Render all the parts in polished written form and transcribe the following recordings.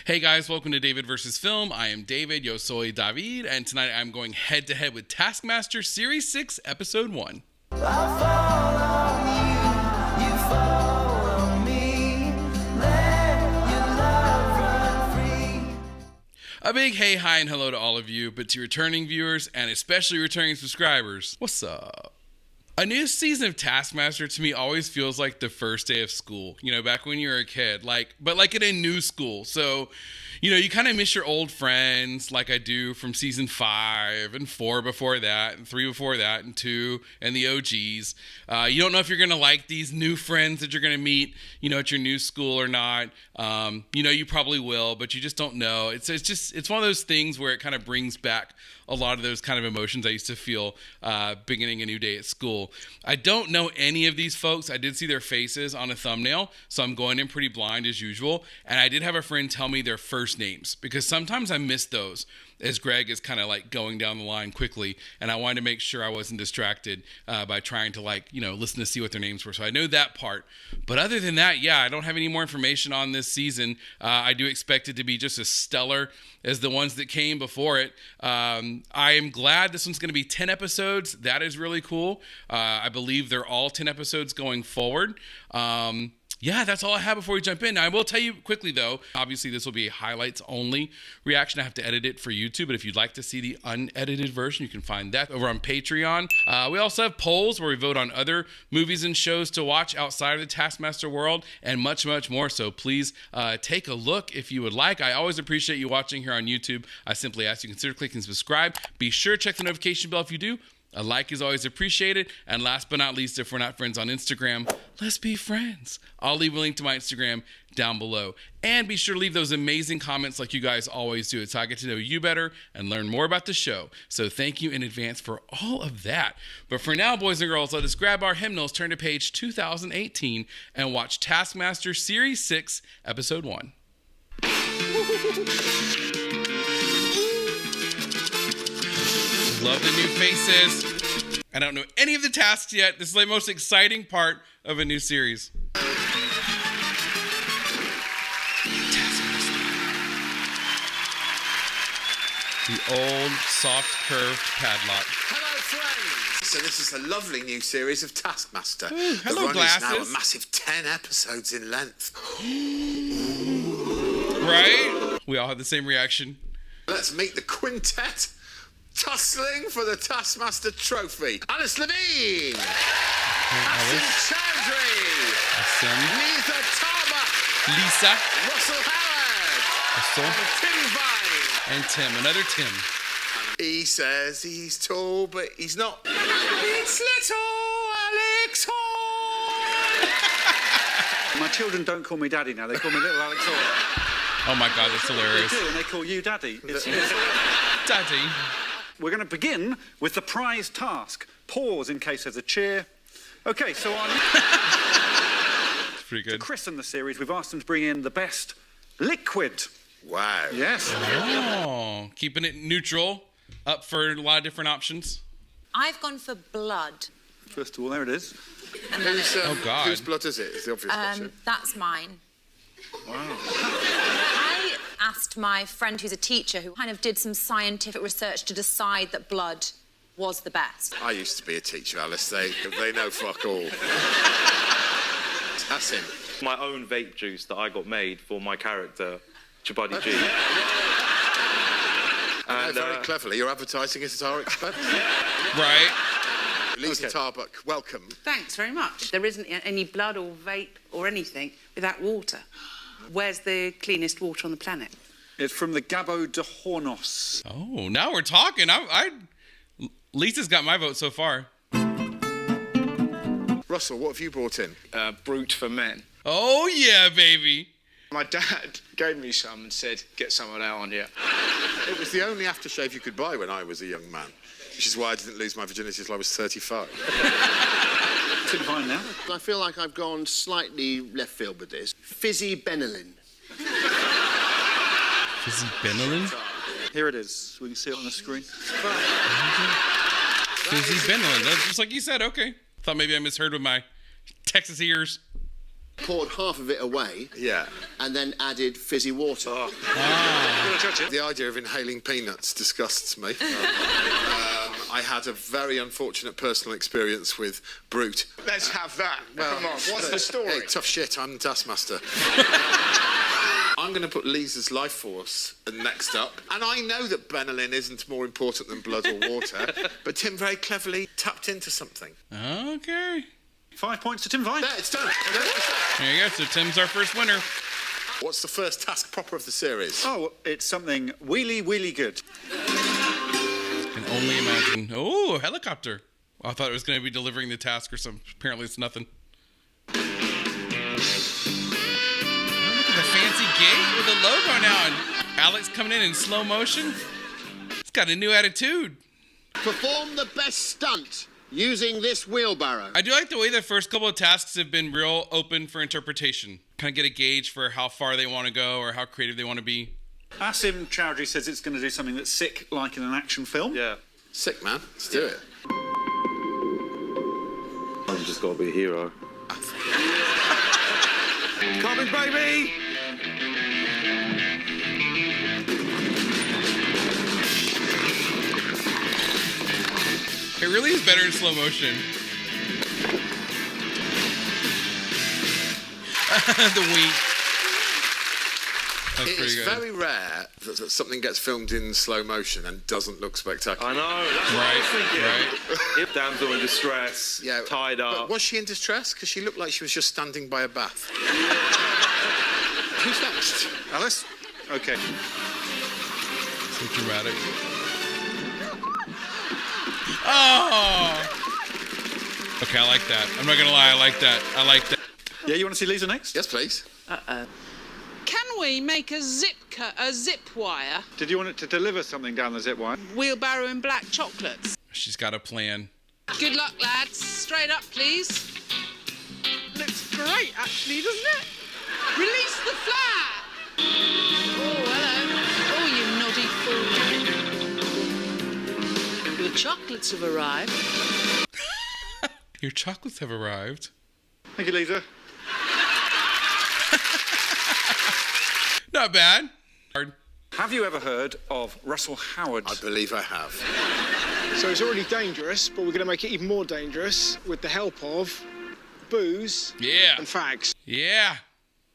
Hey guys, welcome to David vs. Film. I am David, yo soy David, and tonight I'm going head to head with Taskmaster Series 6, Episode 1. A big hey, hi, and hello to all of you, but to returning viewers and especially returning subscribers, what's up? A new season of Taskmaster to me always feels like the first day of school, you know, back when you were a kid, but in a new school. So, you know, you kind of miss your old friends like I do from season 5 and 4 before that and 3 before that and 2 and the OGs. You don't know if you're going to like these new friends that you're going to meet, you know, at your new school or not. You know, you probably will, but you just don't know. It's one of those things where it kind of brings back a lot of those kind of emotions I used to feel beginning a new day at school. I don't know any of these folks. I did see their faces on a thumbnail, so I'm going in pretty blind as usual. And I did have a friend tell me their first names, because sometimes I miss those as Greg is kind of like going down the line quickly, and I wanted to make sure I wasn't distracted by trying to listen to see what their names were. So I know that part. But other than that, yeah, I don't have any more information on this season. I do expect it to be just as stellar as the ones that came before it. I am glad this one's going to be 10 episodes. That is really cool. I believe they're all 10 episodes going forward. Yeah, that's all I have before we jump in. Now, I will tell you quickly, though, obviously this will be a highlights-only reaction. I have to edit it for YouTube, but if you'd like to see the unedited version, you can find that over on Patreon. We also have polls where we vote on other movies and shows to watch outside of the Taskmaster world, and much, much more. So please take a look if you would like. I always appreciate you watching here on YouTube. I simply ask you to consider clicking subscribe. Be sure to check the notification bell if you do. A like is always appreciated. And last but not least, if we're not friends on Instagram, let's be friends. I'll leave a link to my Instagram down below. And be sure to leave those amazing comments like you guys always do. It's how I get to know you better and learn more about the show. So thank you in advance for all of that. But for now, boys and girls, let us grab our hymnals, turn to page 2018, and watch Taskmaster Series 6, Episode 1. Love the new faces. I don't know any of the tasks yet. This is the most exciting part of a new series. Taskmaster. The old, soft, curved padlock. Hello, friends. So this is a lovely new series of Taskmaster. Ooh, hello, the run glasses. is now a massive 10 episodes in length. Right? We all had the same reaction. Let's meet the quintet. Tussling for the Taskmaster trophy. Alice Levine. Asim Chaudhry. Liza Tarbuck. Lisa. Russell Howard. And Tim Vying. And Tim. Another Tim. He says he's tall, but he's not. It's Little Alex Horne. My children don't call me Daddy now. They call me Little Alex Horne. Oh my God, that's hilarious. They do, and they call you Daddy. Daddy. We're going to begin with the prize task. Pause in case there's a cheer. Okay, so Pretty good. to christen the series, we've asked them to bring in the best liquid. Wow. Yes. Oh, keeping it neutral, up for a lot of different options. I've gone for blood. First of all, there it is. Oh, God. Whose blood is it? It's the obvious question. That's mine. Wow. I asked my friend who's a teacher who kind of did some scientific research to decide that blood was the best. I used to be a teacher, Alice. They know fuck all. That's him. My own vape juice that I got made for my character, Chabuddy G. And very cleverly, you're advertising it at our expense. Right. Liza Tarbuck, welcome. Thanks very much. There isn't any blood or vape or anything without water. Where's the cleanest water on the planet? It's from the Gabo de Hornos. Oh, now we're talking. Lisa's got my vote so far. Russell, what have you brought in? Brute for men. Oh, yeah, baby. My dad gave me some and said, get some of that on you. It was the only aftershave you could buy when I was a young man, which is why I didn't lose my virginity until I was 35. Tim Vying now. I feel like I've gone slightly left field with this. Fizzy Benelin. Fizzy Benelin? Here it is. We can see it on the screen. Fizzy Benelin. That's just like you said. Okay. Thought maybe I misheard with my Texas ears. poured half of it away, Yeah. and then added fizzy water. The idea of inhaling peanuts disgusts me. I had a very unfortunate personal experience with Brute. Let's have that. Come on, what's the story? Hey, tough shit, I'm the Taskmaster. I'm going to put Lisa's life force next up. And I know that benylin isn't more important than blood or water, but Tim very cleverly tapped into something. Okay. 5 points to Tim Vying. There, it's done. There you go. So Tim's our first winner. What's the first task proper of the series? Oh, it's something wheelie good. Can only imagine. Oh, helicopter. I thought it was going to be delivering the task or something. Apparently it's nothing. Oh, look at the fancy gate with the logo now. And Alex coming in slow motion. It's got a new attitude. Perform the best stunt using this wheelbarrow. I do like the way the first couple of tasks have been real open for interpretation. Kind of get a gauge for how far they want to go or how creative they want to be. Asim Chaudhry says it's going to do something that's sick, like in an action film. Yeah. Sick, man. Let's do it. I've just got to be a hero. Coming, baby! It really is better in slow motion. The wink. That's pretty It's good. very rare that something gets filmed in slow motion and doesn't look spectacular. I know, that's what I was thinking. Right. If damsel in distress, tied up. But was she in distress? Because she looked like she was just standing by a bath. Who's next? Alice? Okay. So dramatic. Oh! Okay, I like that. I'm not gonna lie, I like that. Yeah, you want to see Liza next? Yes, please. Can we make a zip wire, Did you want it to deliver something down the zip wire? wheelbarrow and black chocolates? She's got a plan. Good luck, lads. Straight up, please. Looks great, actually, doesn't it? Release the flare! Oh, hello. Oh, you naughty fool. Your chocolates have arrived. Your chocolates have arrived. Thank you, Liza. Not bad. Hard. Have you ever heard of Russell Howard? I believe I have. So it's already dangerous, but we're going to make it even more dangerous with the help of booze Yeah. and fags. Yeah.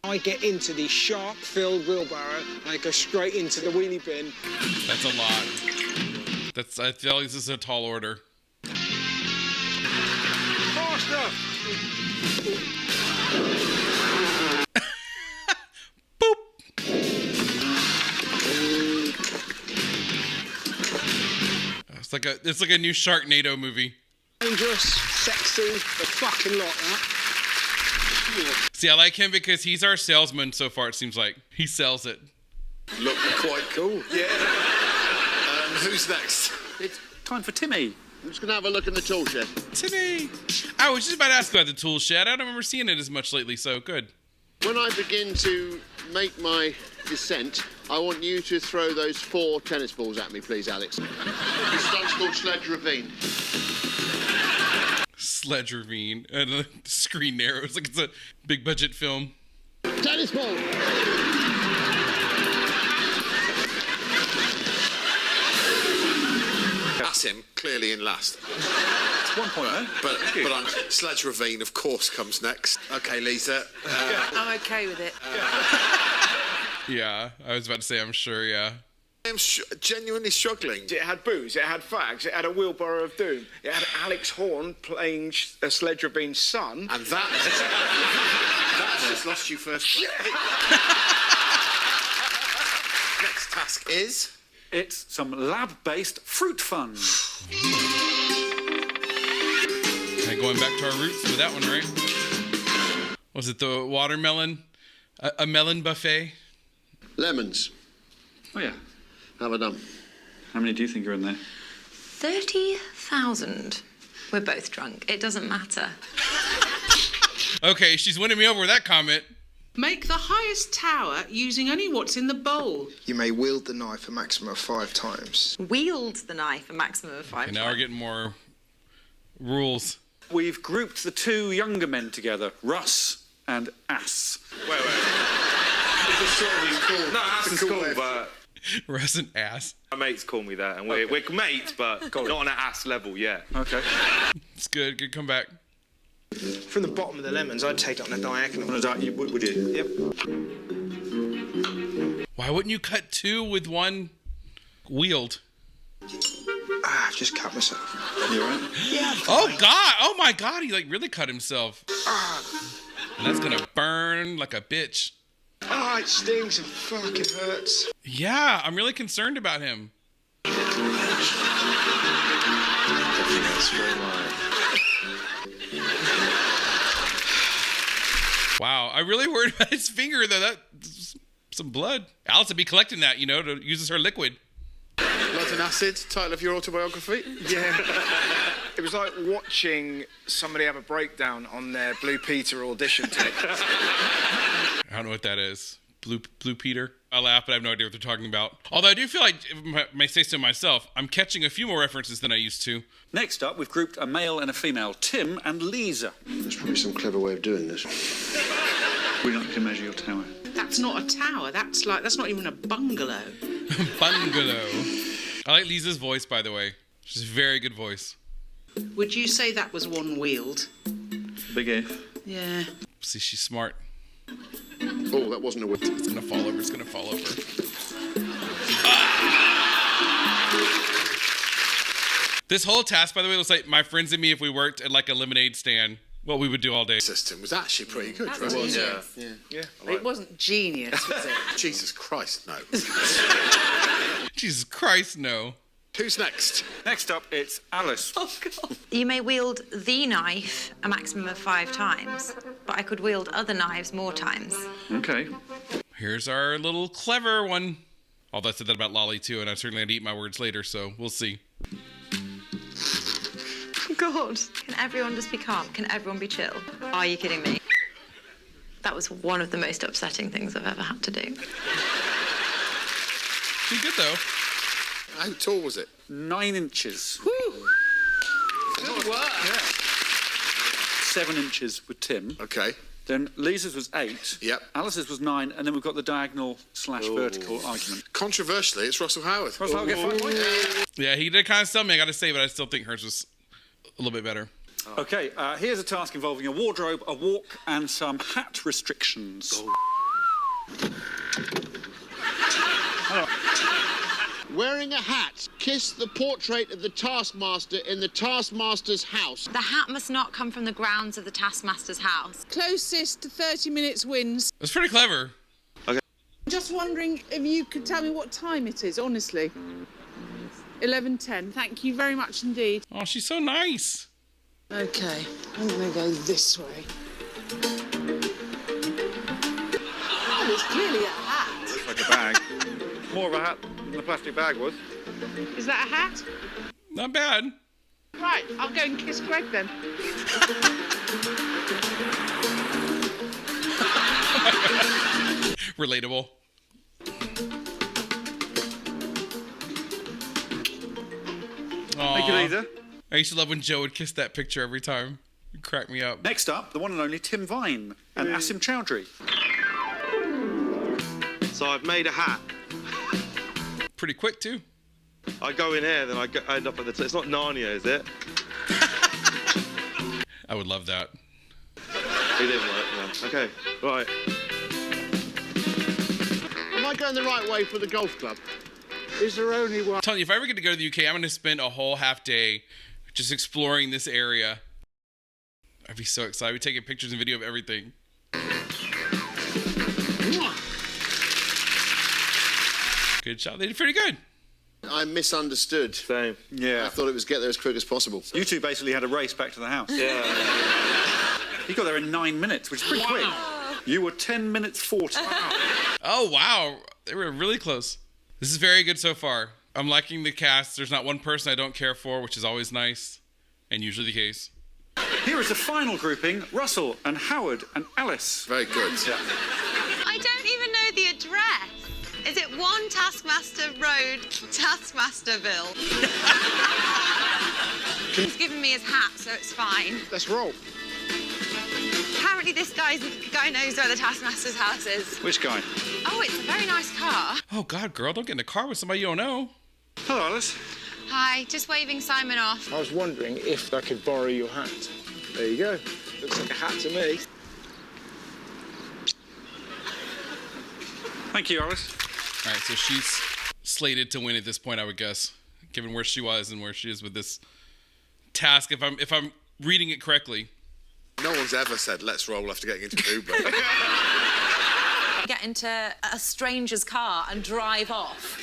I get into the shark-filled wheelbarrow and I go straight into the wheelie bin. That's a lot. I feel like this is a tall order. Faster! Boop. It's like a new Sharknado movie. Dangerous, sexy, the fucking lot, that. See, I like him because he's our salesman so far, it seems like. He sells it. Look quite cool. Yeah. Who's next? It's time for Timmy. I'm just going to have a look in the tool shed. Timmy. I was just about to ask about the tool shed. I don't remember seeing it as much lately, so good. When I begin to make my descent, I want you to throw those 4 tennis balls at me, please, Alex. This stunt's called Sledge Ravine. Sledge Ravine. And the screen narrows like it's a big budget film. Tennis ball! Asim, clearly in last. It's 1 point, eh? But Sledge Ravine, of course, comes next. Okay, Lisa. I'm okay with it. Yeah, I was about to say, I'm sure, yeah. I'm genuinely struggling. It had booze, it had fags, it had a wheelbarrow of doom, it had Alex Horne playing Sledge Ravine's son. And that just lost you first. Next task is... It's some lab-based fruit fun. Kind of going back to our roots with that one, right? Was it the watermelon? A melon buffet? Lemons. Oh, yeah. Have a done. How many do you think are in there? 30,000. We're both drunk. It doesn't matter. Okay, she's winning me over with that comment. Make the highest tower using only what's in the bowl. You may wield the knife a maximum of 5 times. Wield the knife a maximum of 5 And now we're getting more rules. We've grouped the 2 younger men together, Russ and Ass. Wait. It's a strawberry cool. No, Ass is cool, way. but Russ and ass. my mates call me that, and we're mates, but not on an ass level yet. Okay. It's good. Good comeback. From the bottom of the lemons, I'd take it on a diagonal. Would you? Yep. Why wouldn't you cut two with one wield? I've just cut myself. You all right? Yeah. Oh, God. Oh, my God. He, like, really cut himself. And that's going to burn like a bitch. Oh, it stings and fucking hurts. Yeah, I'm really concerned about him. Wow, I'm really worried about his finger, though. That's some blood. Alice would be collecting that, you know, to use as her liquid. Blood and Acid, title of your autobiography? Yeah. It was like watching somebody have a breakdown on their Blue Peter audition tape. I don't know what that is. Blue Peter? I laugh, but I have no idea what they're talking about. Although I do feel like, if I may say so myself, I'm catching a few more references than I used to. Next up, we've grouped a male and a female, Tim and Liza. There's probably some clever way of doing this. We're not going to measure your tower. That's not a tower. That's not even a bungalow. Bungalow. I like Liza's voice, by the way. She's a very good voice. Would you say that was one-wheeled? Big if. Yeah. See, she's smart. Oh, that wasn't a whip. It's gonna fall over. It's gonna fall over. This whole task, by the way, looks like my friends and me if we worked at like a lemonade stand. What we would do all day. System was actually pretty good, That right? was Yeah. It wasn't genius, was it? Jesus Christ, no. Jesus Christ, no. Who's next? Next up, it's Alice. Oh, God. You may wield the knife a maximum of 5 times, but I could wield other knives more times. Okay. Here's our little clever one. Although I said that about Lolly too, and I certainly had to eat my words later, so we'll see. God. Can everyone just be calm? Can everyone be chill? Are you kidding me? That was one of the most upsetting things I've ever had to do. Pretty good though. How tall was it? 9 inches. Woo. Good work. Yeah. 7 inches with Tim. Okay. Then Lisa's was 8. Yep. Alice's was 9, and then we've got the diagonal/vertical argument. Controversially, it's Russell Howard. Russell, I'll get 5 points. Yeah, he did kind of sell me, I gotta say, but I still think hers was a little bit better. Okay, here's a task involving a wardrobe, a walk, and some hat restrictions. Wearing a hat, kiss the portrait of the Taskmaster in the Taskmaster's house. The hat must not come from the grounds of the Taskmaster's house. Closest to 30 minutes wins. It's pretty clever. Just wondering if you could tell me what time it is, honestly. 11:10. Thank you very much indeed. Oh, she's so nice. Okay, I'm going to go this way. Oh, it's clearly a hat. Looks like a bag. More of a hat than the plastic bag was. Is that a hat? Not bad. Right, I'll go and kiss Greg then. Relatable. Thank you, Lisa. I used to love when Joe would kiss that picture every time. It cracked me up. Next up, the one and only Tim Vying and Asim Chaudhry. So I've made a hat. Pretty quick, too. I go in here, then I end up at the top. It's not Narnia, is it? I would love that. It didn't work, no. Okay, right. Am I going the right way for the golf club? Is there only one? I'm telling you, if I ever get to go to the UK, I'm going to spend a whole half day just exploring this area. I'd be so excited. I'd be taking pictures and video of everything. Good shot. They did pretty good. I misunderstood. Same. Yeah. I thought it was get there as quick as possible. You two basically had a race back to the house. Yeah. He got there in 9 minutes, which is pretty quick. You were 10 minutes 40. Oh, wow. They were really close. This is very good so far. I'm liking the cast. There's not one person I don't care for, which is always nice, and usually the case. Here is the final grouping, Russell and Howard and Alice. Very good. Yeah. I don't even know the address. Is it 1 Taskmaster Road, Taskmasterville? He's given me his hat, so it's fine. Let's roll. Apparently apparently this guy knows where the Taskmaster's house is. Which guy? Oh, it's a very nice car. Oh, God, girl, don't get in a car with somebody you don't know. Hello, Alice. Hi, just waving Simon off. I was wondering if I could borrow your hat. There you go. Looks like a hat to me. Thank you, Alice. All right, so she's slated to win at this point, I would guess, given where she was and where she is with this task, if I'm reading it correctly. No one's ever said, let's roll after getting into an Uber. Get into a stranger's car and drive off.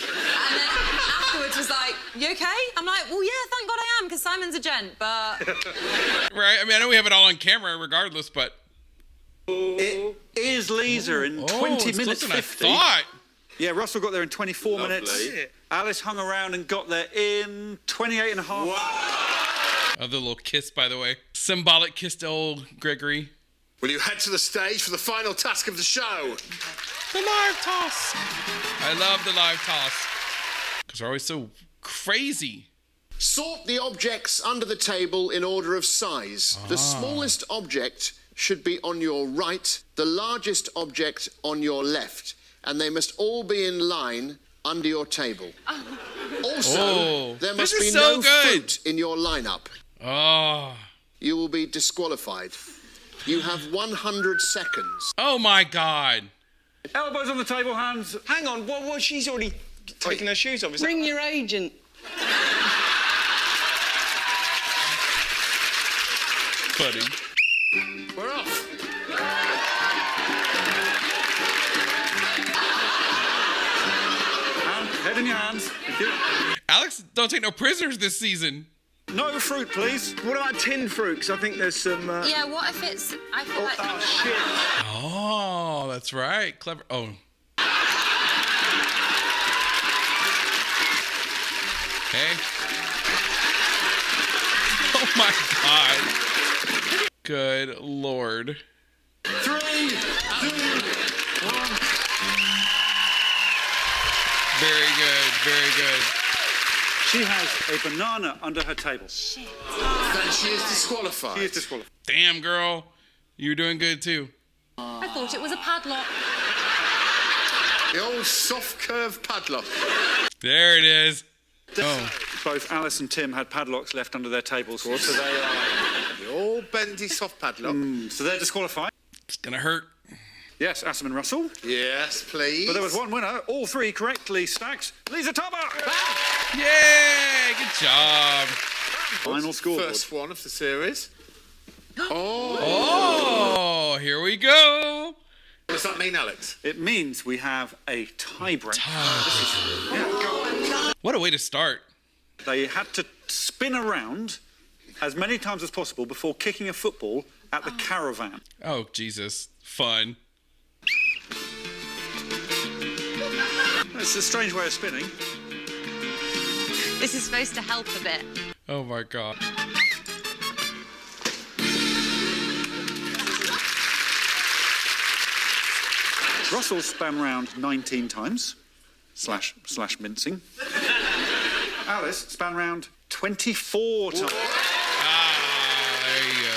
And then afterwards was like, you okay? I'm like, well, yeah, thank God I am, because Simon's a gent, but... Right, I mean, I know we have it all on camera regardless, but... It is Liza in 20 it's minutes closer than I 50. thought. Yeah, Russell got there in 24 Lovely. minutes. Alice hung around and got there in 28 and a half. Oh, the little kiss, by the way. Symbolic kiss to old Gregory. Will you head to the stage for the final task of the show? The live toss. I love the live toss. Because they're always so crazy. Sort the objects under the table in order of size. The smallest object should be on your right, the largest object on your left, and they must all be in line under your table. Also, there must this be is so no good. fruit in your lineup. Oh. You will be disqualified. You have 100 seconds. Oh, my God. Elbows on the table, hands. Hang on, what she's already taken her shoes off. Is Ring your agent. Buddy. We're off. Head in your hands. Thank you. Alex, don't take no prisoners this season. No fruit, please. What about tinned fruit? Because I think there's some... Yeah, what if it's... I feel like... Oh, shit. Oh, that's right. Clever. Oh. Okay. Oh, my God. Good Lord. 3, 2, 1. Very good. Very good. She has a banana under her table. Then she is disqualified. She is disqualified. Damn, girl. You're doing good, too. I thought it was a padlock. The old soft curve padlock. There it is. Oh. Both Alice and Tim had padlocks left under their tables, so they are... The old bendy soft padlock. So they're disqualified. It's going to hurt. Yes, Asim and Russell. Yes, please. But there was one winner, all three correctly stacked. Liza Tarbuck! Yay! Good job. Final scoreboard. First one of the series. Oh, here we go. What does that mean, Alex? It means we have a tiebreak. What a way to start. They had to spin around as many times as possible before kicking a football at the caravan. Oh, Jesus. Fun. It's a strange way of spinning. This is supposed to help a bit. Oh, my God. Russell span round 19 times, slash mincing. Alice span round 24 times. There you go.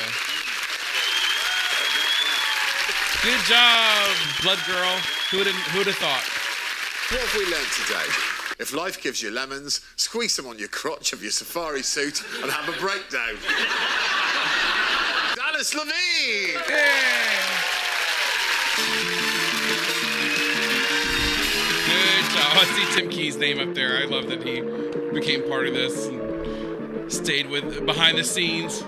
Good job, blood girl. Who'd have thought? What have we learned today? If life gives you lemons, squeeze them on your crotch of your safari suit and have a breakdown. Alice Levine! Good job. I see Tim Key's name up there. I love that he became part of this and stayed with behind the scenes.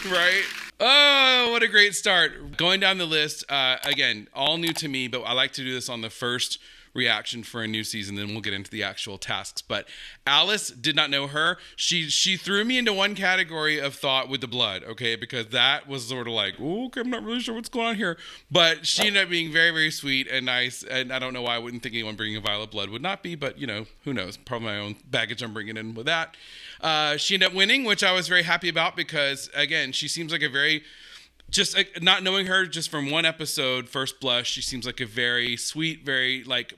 Right? Oh, what a great start. Going down the list, again, all new to me, but I like to do this on the first reaction for a new season, then we'll get into the actual tasks. But Alice, did not know her. She threw me into one category of thought with the blood, okay? Because that was sort of like, oh, okay, I'm not really sure what's going on here. But she ended up being very, very sweet and nice, and I don't know why I wouldn't think anyone bringing a vial of blood would not be, but, you know, who knows? Probably my own baggage I'm bringing in with that. She ended up winning, which I was very happy about because, again, she seems like a very... Just not knowing her just from one episode, first blush, she seems like a very sweet, very like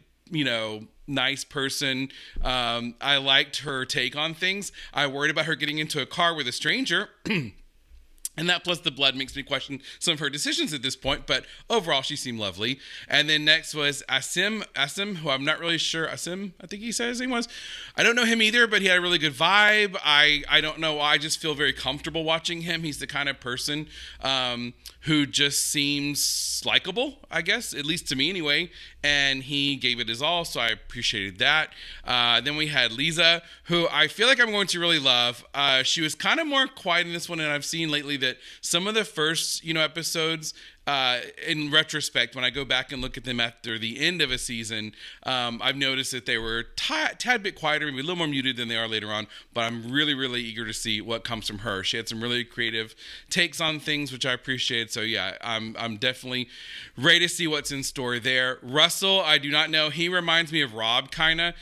nice person. I liked her take on things. I worried about her getting into a car with a stranger. And that plus the blood makes me question some of her decisions at this point. But overall, she seemed lovely. And then next was Asim, who I'm not really sure. Asim, I think he said his name was. I don't know him either, but he had a really good vibe. I don't know. I just feel very comfortable watching him. He's the kind of person who just seems likable, I guess, at least to me anyway. And he gave it his all, so I appreciated that. Then we had Liza, who I feel like I'm going to really love. She was kind of more quiet in this one, and I've seen lately that some of the first, episodes, in retrospect, when I go back and look at them after the end of a season, I've noticed that they were tad bit quieter, maybe a little more muted than they are later on, but I'm really, really eager to see what comes from her. She had some really creative takes on things, which I appreciate. So yeah, I'm definitely ready to see what's in store there. Russell, I do not know. He reminds me of Rob, kind of,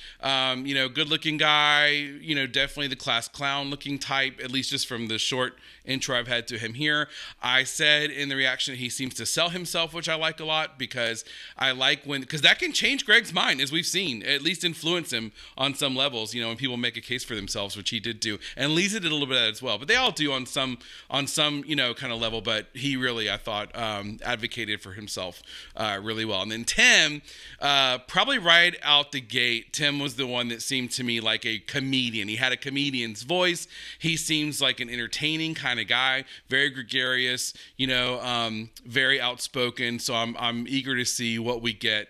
good looking guy, definitely the class clown looking type, at least just from the short intro I've had to him here. I said in the reaction, he seems to sell himself, which I like a lot, because I like because that can change Greg's mind, as we've seen, at least influence him on some levels, when people make a case for themselves, which he did do. And Lisa did a little bit of that as well, but they all do on some, kind of level, but he really, I thought, advocated for himself really well. And then Tim, probably right out the gate, Tim was the one that seemed to me like a comedian. He had a comedian's voice. He seems like an entertaining kind of guy, very gregarious, very outspoken. So I'm eager to see what we get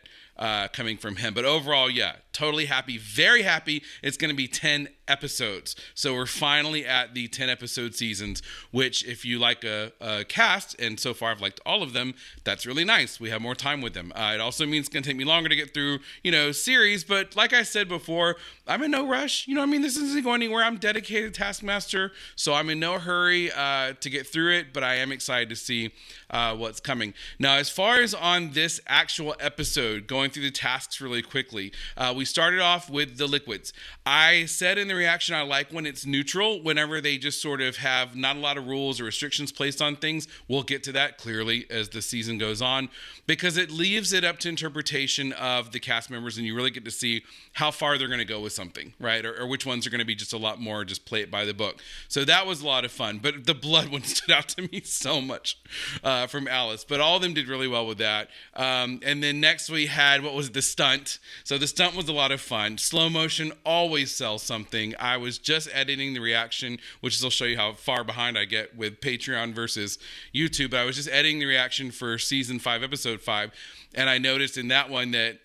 coming from him. But overall, yeah, totally happy, very happy. It's going to be 10 episodes. So we're finally at the 10 episode seasons, which if you like a cast, and so far I've liked all of them, that's really nice. We have more time with them. It also means it's going to take me longer to get through, series. But like I said before, I'm in no rush. This isn't going anywhere. I'm dedicated to Taskmaster. So I'm in no hurry to get through it, but I am excited to see what's coming. Now, as far as on this actual episode, going through the tasks really quickly, we started off with the liquids. I said in the reaction, I like when it's neutral, whenever they just sort of have not a lot of rules or restrictions placed on things. We'll get to that clearly as the season goes on, because it leaves it up to interpretation of the cast members, and you really get to see how far they're going to go with something, right? Or which ones are going to be just a lot more, just play it by the book. So that was a lot of fun, but the blood one stood out to me so much from Alice, but all of them did really well with that. And then next we had, the stunt. So the stunt was a lot of fun. Slow motion always sells something. I was just editing the reaction, which will show you how far behind I get with Patreon versus YouTube, but I was just editing the reaction for season 5, episode 5, and I noticed in that one that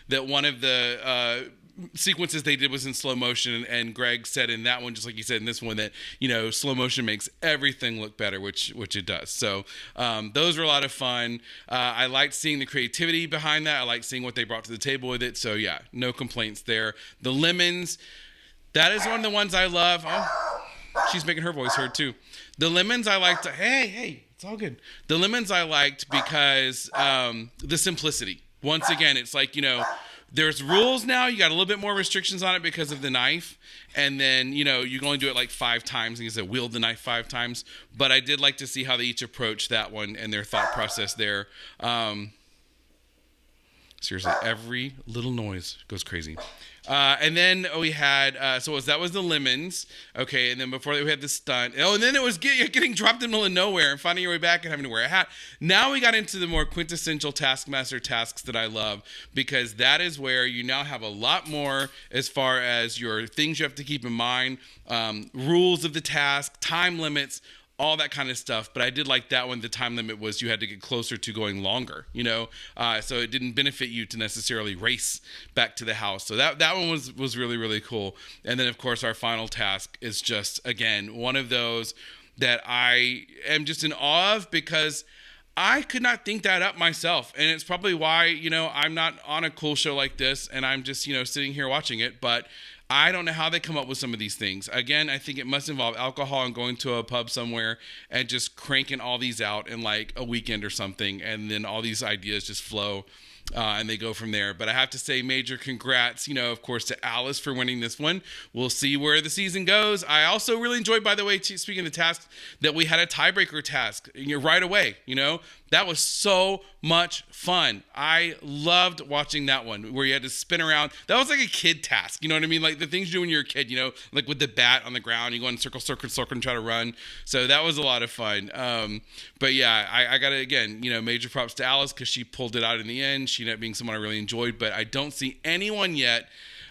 that one of the sequences they did was in slow motion, and Greg said in that one, just like he said in this one, that slow motion makes everything look better, which it does. So those were a lot of fun. I liked seeing the creativity behind that. I liked seeing what they brought to the table with it. So yeah, no complaints there. The lemons, that is one of the ones I love. Oh, she's making her voice heard too. The lemons I liked. Hey, it's all good. The lemons I liked because the simplicity. Once again, it's like, there's rules now. You got a little bit more restrictions on it because of the knife. And then, you can only do it like 5 times. And you said wield the knife 5 times. But I did like to see how they each approach that one and their thought process there. Seriously, every little noise goes crazy. And then we had, that was the lemons. Okay, and then before that we had the stunt. Oh, and then it was getting dropped in the middle of nowhere and finding your way back and having to wear a hat. Now we got into the more quintessential Taskmaster tasks that I love, because that is where you now have a lot more as far as your things you have to keep in mind, rules of the task, time limits, all that kind of stuff. But I did like that one. The time limit was you had to get closer to going longer, so it didn't benefit you to necessarily race back to the house. So that one was really, really cool. And then of course our final task is just, again, one of those that I am just in awe of, because I could not think that up myself. And it's probably why, I'm not on a cool show like this and I'm just, sitting here watching it. But I don't know how they come up with some of these things. Again, I think it must involve alcohol and going to a pub somewhere and just cranking all these out in like a weekend or something, and then all these ideas just flow. And they go from there. But I have to say major congrats, of course, to Alice for winning this one. We'll see where the season goes. I also really enjoyed, by the way, speaking of tasks, that we had a tiebreaker task right away. That was so much fun. I loved watching that one where you had to spin around. That was like a kid task. You know what I mean? Like the things you do when you're a kid, like with the bat on the ground, you go in circle, circle, circle and try to run. So that was a lot of fun. But yeah, I got to, again, major props to Alice because she pulled it out in the end. She ended up being someone I really enjoyed, but I don't see anyone yet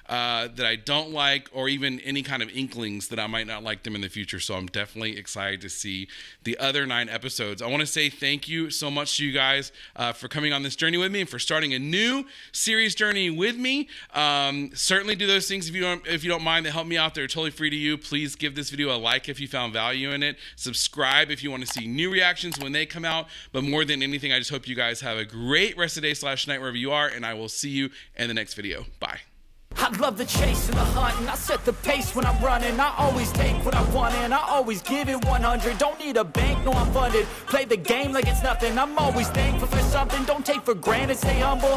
that I don't like, or even any kind of inklings that I might not like them in the future. So I'm definitely excited to see the other 9 episodes. I want to say thank you so much to you guys for coming on this journey with me and for starting a new series journey with me. Certainly do those things if you don't mind. That help me out. They're totally free to you. Please give this video a like if you found value in it. Subscribe if you want to see new reactions when they come out. But more than anything, I just hope you guys have a great rest of the day / night wherever you are, and I will see you in the next video. Bye. I love the chase and the hunt, and I set the pace when I'm running. I always take what I want and I always give it 100. Don't need a bank, no I'm funded. Play the game like it's nothing. I'm always thankful for something. Don't take for granted, stay humble.